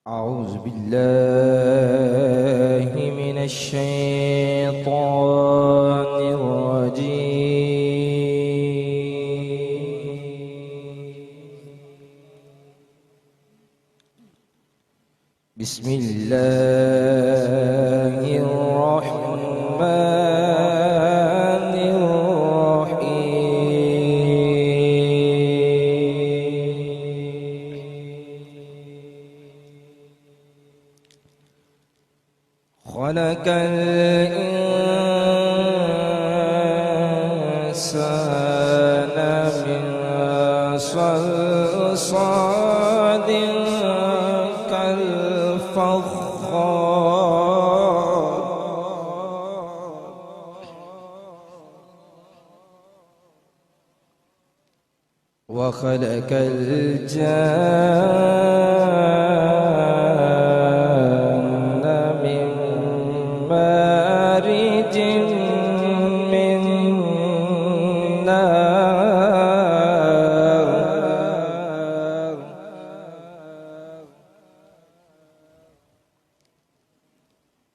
أعوذ بالله من الشيطان الرجيم. بسم الله الرحمن الرحيم. خلق الإنسان من صلصال كالفخار وخلق الجان من مارج من نار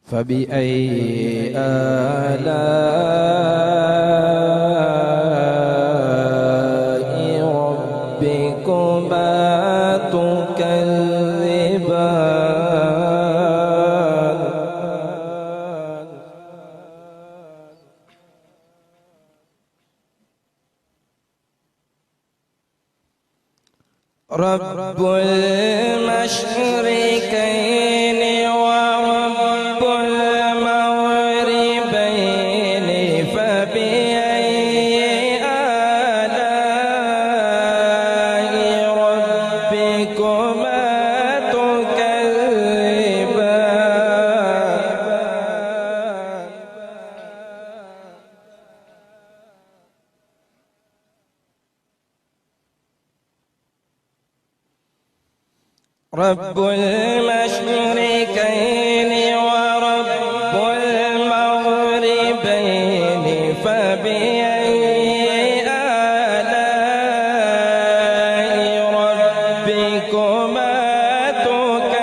فبأي آلاء ربكما تكذبان رب المشرقين ورب المغربين فبأي آلاء ربكما تكذبان رب المشرقين ورب المغربين فبأي آلاء ربكما تكذبان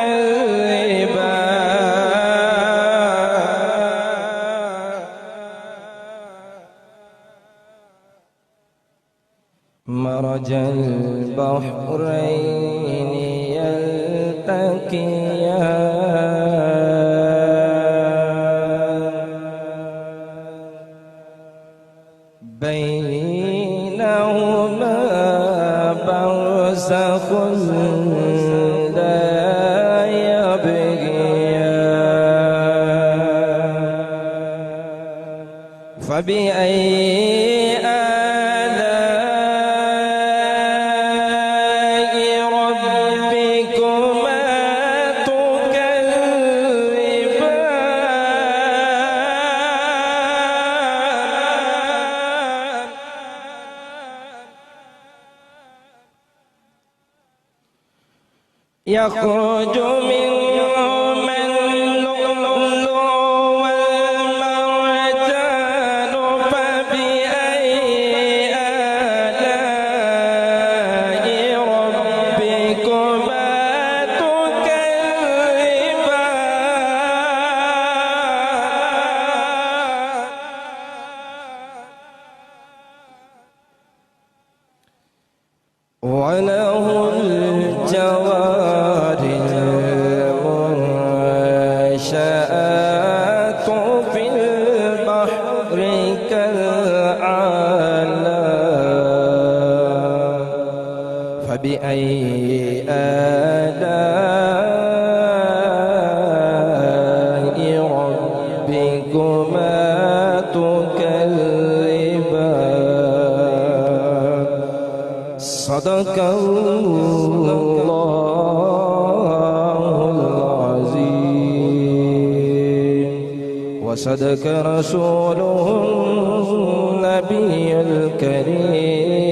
مرج البحرين بينهما برزخ لا يبغيان فبأي يخرج منهما اللؤلؤ والمرجان فبأي آلاء ربكما تكذبان وله الجوار المنشآت في البحر كالأعلام فبأي آلاء ربكما تكذبان صدق الله العظيم وصدق رسوله النبي الكريم